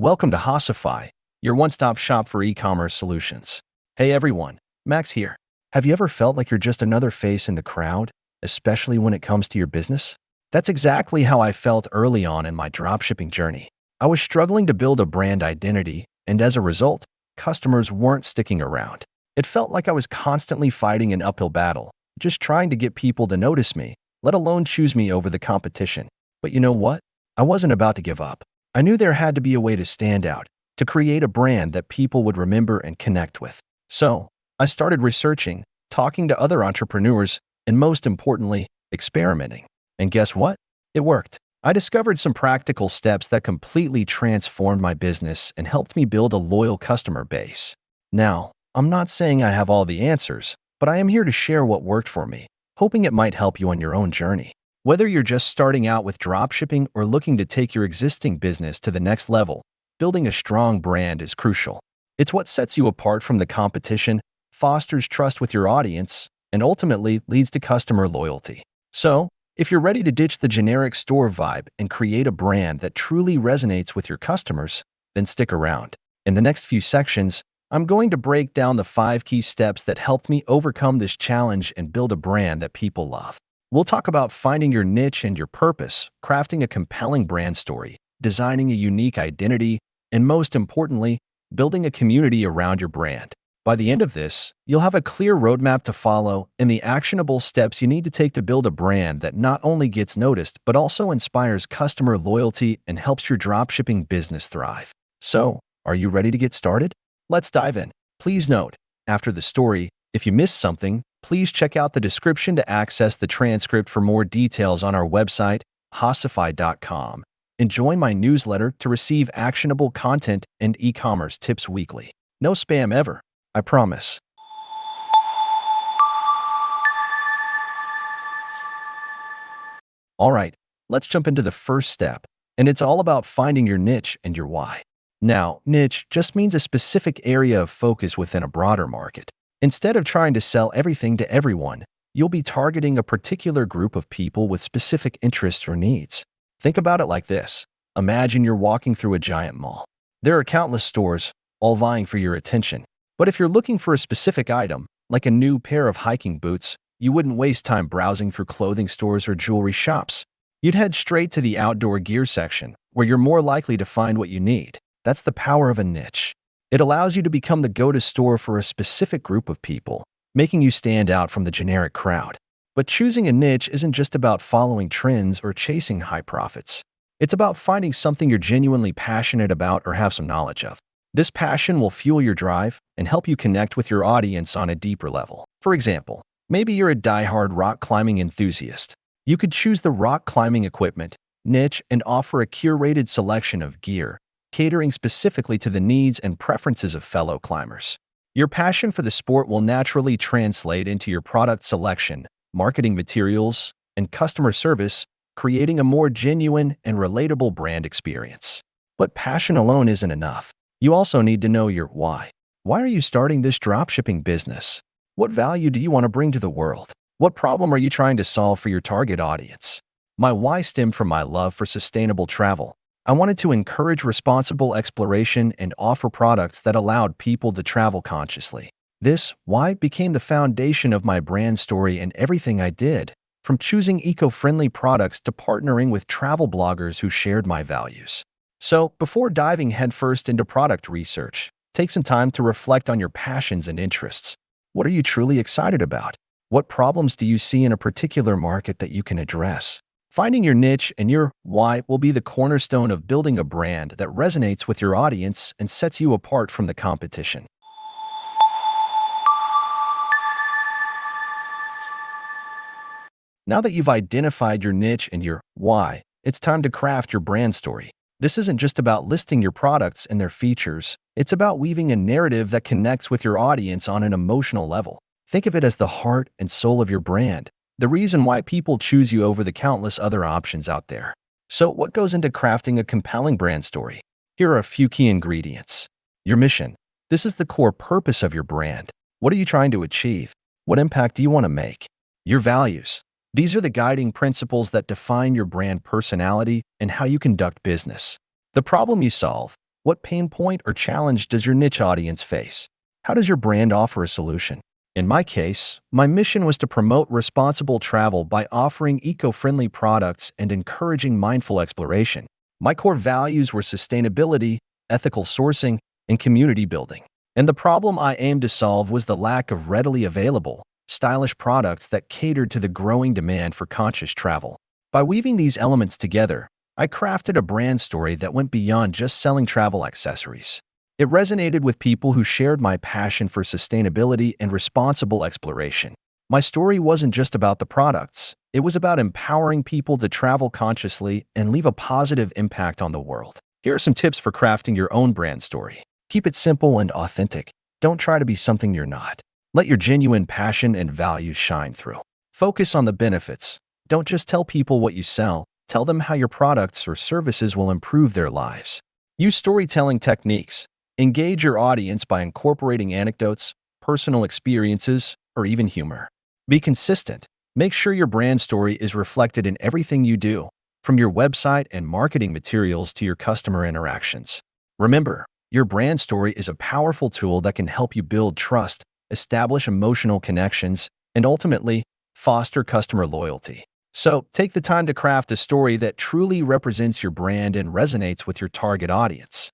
Welcome to Hocify, your one-stop shop for e-commerce solutions. Hey everyone, Max here. Have you ever felt like you're just another face in the crowd, especially when it comes to your business? That's exactly how I felt early on in my dropshipping journey. I was struggling to build a brand identity, and as a result, customers weren't sticking around. It felt like I was constantly fighting an uphill battle, just trying to get people to notice me, let alone choose me over the competition. But you know what? I wasn't about to give up. I knew there had to be a way to stand out, to create a brand that people would remember and connect with. So, I started researching, talking to other entrepreneurs, and most importantly, experimenting. And guess what? It worked. I discovered some practical steps that completely transformed my business and helped me build a loyal customer base. Now, I'm not saying I have all the answers, but I am here to share what worked for me, hoping it might help you on your own journey. Whether you're just starting out with dropshipping or looking to take your existing business to the next level, building a strong brand is crucial. It's what sets you apart from the competition, fosters trust with your audience, and ultimately leads to customer loyalty. So, if you're ready to ditch the generic store vibe and create a brand that truly resonates with your customers, then stick around. In the next few sections, I'm going to break down the 5 key steps that helped me overcome this challenge and build a brand that people love. We'll talk about finding your niche and your purpose, crafting a compelling brand story, designing a unique identity, and most importantly, building a community around your brand. By the end of this, you'll have a clear roadmap to follow and the actionable steps you need to take to build a brand that not only gets noticed, but also inspires customer loyalty and helps your dropshipping business thrive. So, are you ready to get started? Let's dive in. Please note, after the story, if you missed something, please check out the description to access the transcript for more details on our website, hocify.com, and join my newsletter to receive actionable content and e-commerce tips weekly. No spam ever, I promise. All right, let's jump into the first step, and it's all about finding your niche and your why. Now, niche just means a specific area of focus within a broader market. Instead of trying to sell everything to everyone, you'll be targeting a particular group of people with specific interests or needs. Think about it like this. Imagine you're walking through a giant mall. There are countless stores, all vying for your attention. But if you're looking for a specific item, like a new pair of hiking boots, you wouldn't waste time browsing through clothing stores or jewelry shops. You'd head straight to the outdoor gear section, where you're more likely to find what you need. That's the power of a niche. It allows you to become the go-to store for a specific group of people, making you stand out from the generic crowd. But choosing a niche isn't just about following trends or chasing high profits. It's about finding something you're genuinely passionate about or have some knowledge of. This passion will fuel your drive and help you connect with your audience on a deeper level. For example, maybe you're a die-hard rock climbing enthusiast. You could choose the rock climbing equipment niche and offer a curated selection of gear, catering specifically to the needs and preferences of fellow climbers. Your passion for the sport will naturally translate into your product selection, marketing materials, and customer service, creating a more genuine and relatable brand experience. But passion alone isn't enough. You also need to know your why. Why are you starting this dropshipping business? What value do you want to bring to the world? What problem are you trying to solve for your target audience? My why stemmed from my love for sustainable travel. I wanted to encourage responsible exploration and offer products that allowed people to travel consciously. This why became the foundation of my brand story and everything I did, from choosing eco-friendly products to partnering with travel bloggers who shared my values. So, before diving headfirst into product research, take some time to reflect on your passions and interests. What are you truly excited about? What problems do you see in a particular market that you can address? Finding your niche and your why will be the cornerstone of building a brand that resonates with your audience and sets you apart from the competition. Now that you've identified your niche and your why, it's time to craft your brand story. This isn't just about listing your products and their features. It's about weaving a narrative that connects with your audience on an emotional level. Think of it as the heart and soul of your brand, the reason why people choose you over the countless other options out there. So, what goes into crafting a compelling brand story? Here are a few key ingredients. Your mission. This is the core purpose of your brand. What are you trying to achieve? What impact do you want to make? Your values. These are the guiding principles that define your brand personality and how you conduct business. The problem you solve. What pain point or challenge does your niche audience face? How does your brand offer a solution? In my case, my mission was to promote responsible travel by offering eco-friendly products and encouraging mindful exploration. My core values were sustainability, ethical sourcing, and community building. And the problem I aimed to solve was the lack of readily available, stylish products that catered to the growing demand for conscious travel. By weaving these elements together, I crafted a brand story that went beyond just selling travel accessories. It resonated with people who shared my passion for sustainability and responsible exploration. My story wasn't just about the products, it was about empowering people to travel consciously and leave a positive impact on the world. Here are some tips for crafting your own brand story. Keep it simple and authentic. Don't try to be something you're not. Let your genuine passion and values shine through. Focus on the benefits. Don't just tell people what you sell, tell them how your products or services will improve their lives. Use storytelling techniques. Engage your audience by incorporating anecdotes, personal experiences, or even humor. Be consistent. Make sure your brand story is reflected in everything you do, from your website and marketing materials to your customer interactions. Remember, your brand story is a powerful tool that can help you build trust, establish emotional connections, and ultimately, foster customer loyalty. So, take the time to craft a story that truly represents your brand and resonates with your target audience.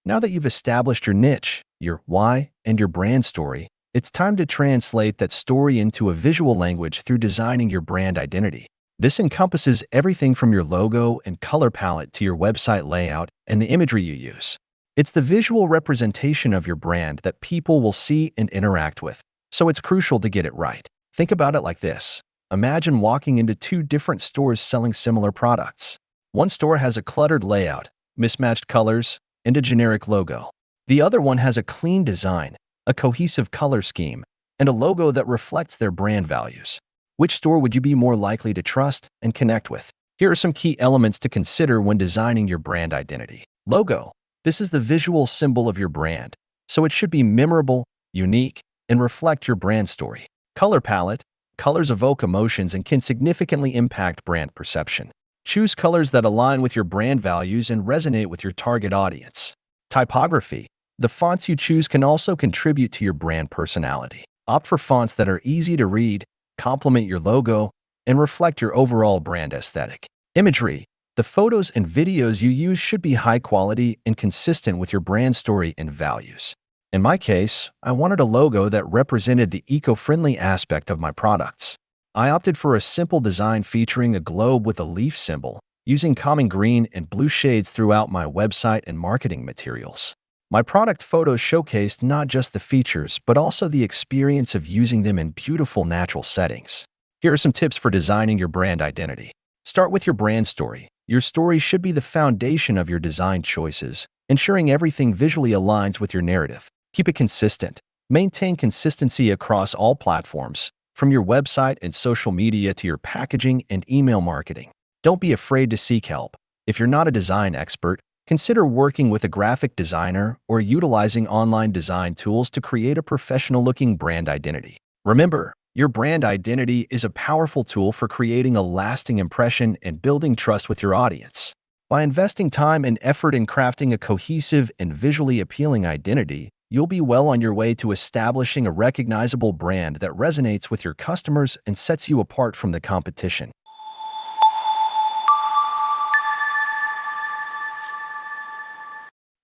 Now that you've established your niche, your why, and your brand story, it's time to translate that story into a visual language through designing your brand identity. This encompasses everything from your logo and color palette to your website layout and the imagery you use. It's the visual representation of your brand that people will see and interact with, so it's crucial to get it right. Think about it like this. Imagine walking into two different stores selling similar products. One store has a cluttered layout, mismatched colors, and a generic logo. The other one has a clean design, a cohesive color scheme, and a logo that reflects their brand values. Which store would you be more likely to trust and connect with? Here are some key elements to consider when designing your brand identity. Logo. This is the visual symbol of your brand, so it should be memorable, unique, and reflect your brand story. Color palette. Colors evoke emotions and can significantly impact brand perception. Choose colors that align with your brand values and resonate with your target audience. Typography. The fonts you choose can also contribute to your brand personality. Opt for fonts that are easy to read, complement your logo, and reflect your overall brand aesthetic. Imagery. The photos and videos you use should be high quality and consistent with your brand story and values. In my case, I wanted a logo that represented the eco-friendly aspect of my products. I opted for a simple design featuring a globe with a leaf symbol, using common green and blue shades throughout my website and marketing materials. My product photos showcased not just the features, but also the experience of using them in beautiful natural settings. Here are some tips for designing your brand identity. Start with your brand story. Your story should be the foundation of your design choices, ensuring everything visually aligns with your narrative. Keep it consistent. Maintain consistency across all platforms, from your website and social media to your packaging and email marketing. Don't be afraid to seek help. If you're not a design expert, consider working with a graphic designer or utilizing online design tools to create a professional-looking brand identity. Remember, your brand identity is a powerful tool for creating a lasting impression and building trust with your audience. By investing time and effort in crafting a cohesive and visually appealing identity, you'll be well on your way to establishing a recognizable brand that resonates with your customers and sets you apart from the competition.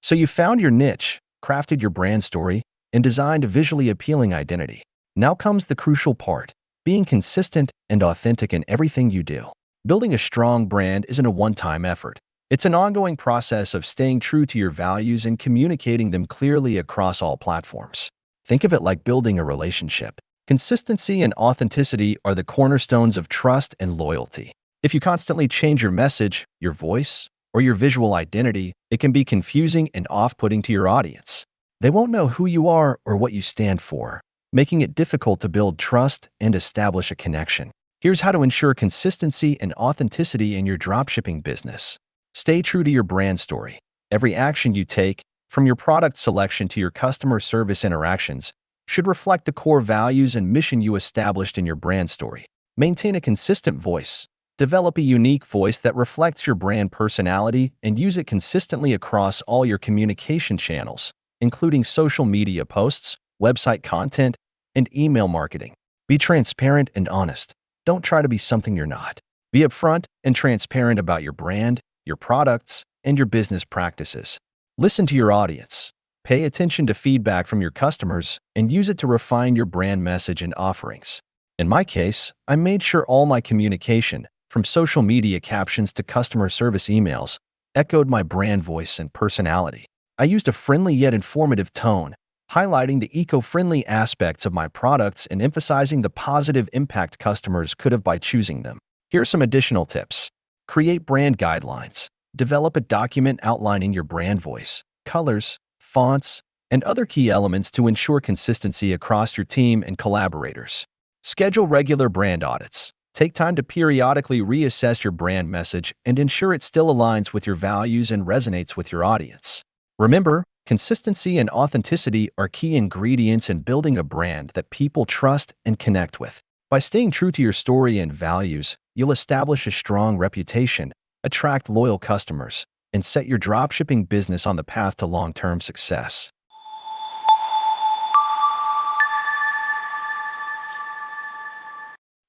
So you found your niche, crafted your brand story, and designed a visually appealing identity. Now comes the crucial part, being consistent and authentic in everything you do. Building a strong brand isn't a one-time effort. It's an ongoing process of staying true to your values and communicating them clearly across all platforms. Think of it like building a relationship. Consistency and authenticity are the cornerstones of trust and loyalty. If you constantly change your message, your voice, or your visual identity, it can be confusing and off-putting to your audience. They won't know who you are or what you stand for, making it difficult to build trust and establish a connection. Here's how to ensure consistency and authenticity in your dropshipping business. Stay true to your brand story. Every action you take, from your product selection to your customer service interactions, should reflect the core values and mission you established in your brand story. Maintain a consistent voice. Develop a unique voice that reflects your brand personality and use it consistently across all your communication channels, including social media posts, website content, and email marketing. Be transparent and honest. Don't try to be something you're not. Be upfront and transparent about your brand, your products, and your business practices. Listen to your audience. Pay attention to feedback from your customers and use it to refine your brand message and offerings. In my case, I made sure all my communication, from social media captions to customer service emails, echoed my brand voice and personality. I used a friendly yet informative tone, highlighting the eco-friendly aspects of my products and emphasizing the positive impact customers could have by choosing them. Here are some additional tips. Create brand guidelines. Develop a document outlining your brand voice, colors, fonts, and other key elements to ensure consistency across your team and collaborators. Schedule regular brand audits. Take time to periodically reassess your brand message and ensure it still aligns with your values and resonates with your audience. Remember, consistency and authenticity are key ingredients in building a brand that people trust and connect with. By staying true to your story and values, you'll establish a strong reputation, attract loyal customers, and set your dropshipping business on the path to long-term success.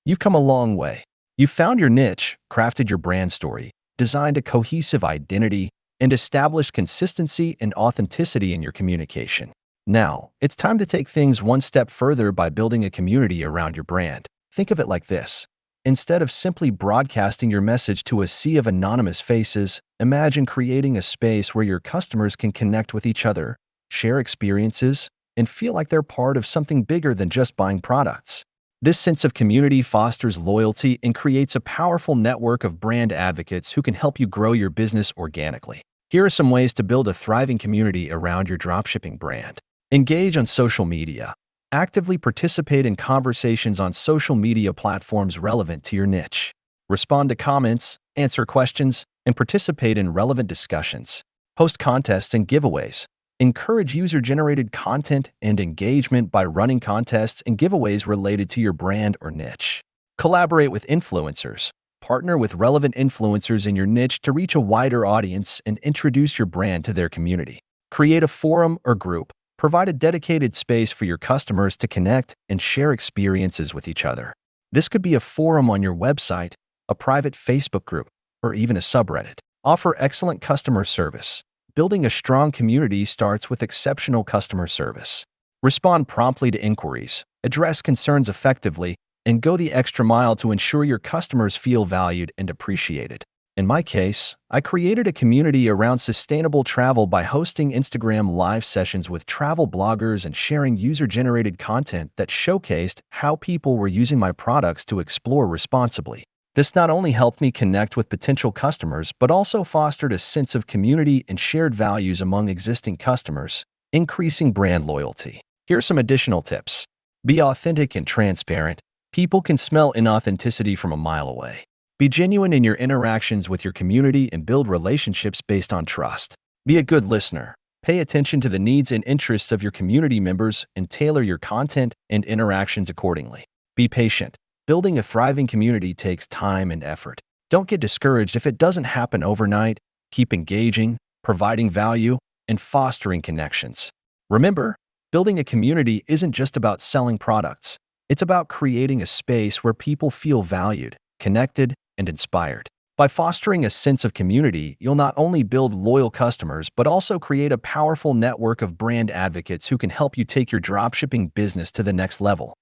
You've come a long way. You've found your niche, crafted your brand story, designed a cohesive identity, and established consistency and authenticity in your communication. Now, it's time to take things one step further by building a community around your brand. Think of it like this. Instead of simply broadcasting your message to a sea of anonymous faces, imagine creating a space where your customers can connect with each other, share experiences, and feel like they're part of something bigger than just buying products. This sense of community fosters loyalty and creates a powerful network of brand advocates who can help you grow your business organically. Here are some ways to build a thriving community around your dropshipping brand. Engage on social media. Actively participate in conversations on social media platforms relevant to your niche. Respond to comments, answer questions, and participate in relevant discussions. Host contests and giveaways. Encourage user-generated content and engagement by running contests and giveaways related to your brand or niche. Collaborate with influencers. Partner with relevant influencers in your niche to reach a wider audience and introduce your brand to their community. Create a forum or group. Provide a dedicated space for your customers to connect and share experiences with each other. This could be a forum on your website, a private Facebook group, or even a subreddit. Offer excellent customer service. Building a strong community starts with exceptional customer service. Respond promptly to inquiries, address concerns effectively, and go the extra mile to ensure your customers feel valued and appreciated. In my case, I created a community around sustainable travel by hosting Instagram live sessions with travel bloggers and sharing user-generated content that showcased how people were using my products to explore responsibly. This not only helped me connect with potential customers, but also fostered a sense of community and shared values among existing customers, increasing brand loyalty. Here are some additional tips. Be authentic and transparent. People can smell inauthenticity from a mile away. Be genuine in your interactions with your community and build relationships based on trust. Be a good listener. Pay attention to the needs and interests of your community members and tailor your content and interactions accordingly. Be patient. Building a thriving community takes time and effort. Don't get discouraged if it doesn't happen overnight. Keep engaging, providing value, and fostering connections. Remember, building a community isn't just about selling products. It's about creating a space where people feel valued, connected, and inspired. By fostering a sense of community, you'll not only build loyal customers, but also create a powerful network of brand advocates who can help you take your dropshipping business to the next level.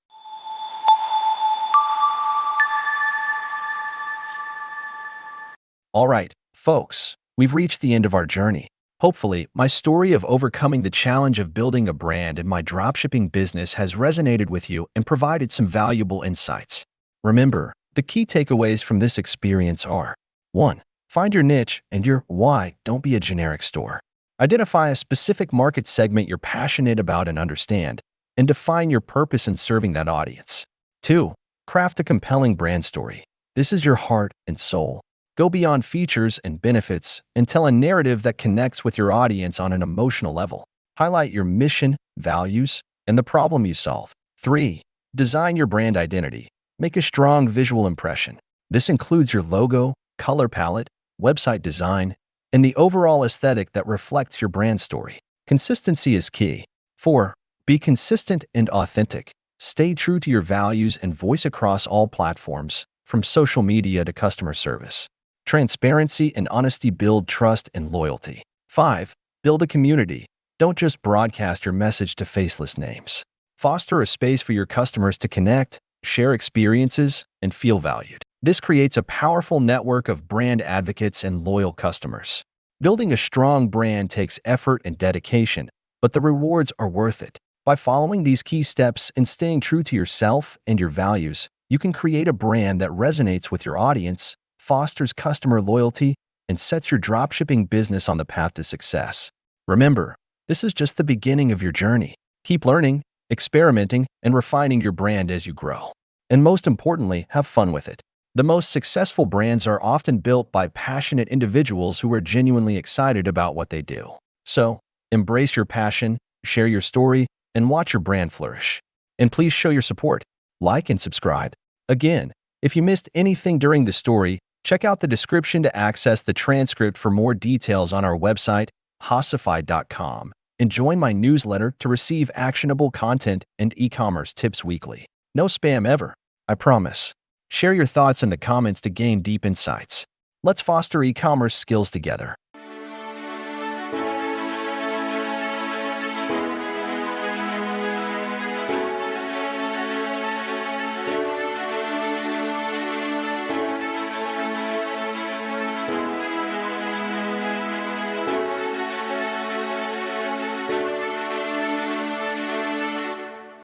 All right, folks, we've reached the end of our journey. Hopefully, my story of overcoming the challenge of building a brand in my dropshipping business has resonated with you and provided some valuable insights. Remember, the key takeaways from this experience are: 1. Find your niche and your why. Don't be a generic store. Identify a specific market segment you're passionate about and understand, and define your purpose in serving that audience. 2. Craft a compelling brand story. This is your heart and soul. Go beyond features and benefits and tell a narrative that connects with your audience on an emotional level. Highlight your mission, values, and the problem you solve. 3. Design your brand identity. Make a strong visual impression. This includes your logo, color palette, website design, and the overall aesthetic that reflects your brand story. Consistency is key. 4. Be consistent and authentic. Stay true to your values and voice across all platforms, from social media to customer service. Transparency and honesty build trust and loyalty. 5. Build a community. Don't just broadcast your message to faceless names. Foster a space for your customers to connect, share experiences, and feel valued. This creates a powerful network of brand advocates and loyal customers. Building a strong brand takes effort and dedication, but the rewards are worth it. By following these key steps and staying true to yourself and your values, you can create a brand that resonates with your audience, fosters customer loyalty, and sets your dropshipping business on the path to success. Remember, this is just the beginning of your journey. Keep learning, experimenting, and refining your brand as you grow. And most importantly, have fun with it. The most successful brands are often built by passionate individuals who are genuinely excited about what they do. So, embrace your passion, share your story, and watch your brand flourish. And please show your support. Like and subscribe. Again, if you missed anything during the story, check out the description to access the transcript for more details on our website, Hocify.com, and join my newsletter to receive actionable content and e-commerce tips weekly. No spam ever, I promise. Share your thoughts in the comments to gain deep insights. Let's foster e-commerce skills together.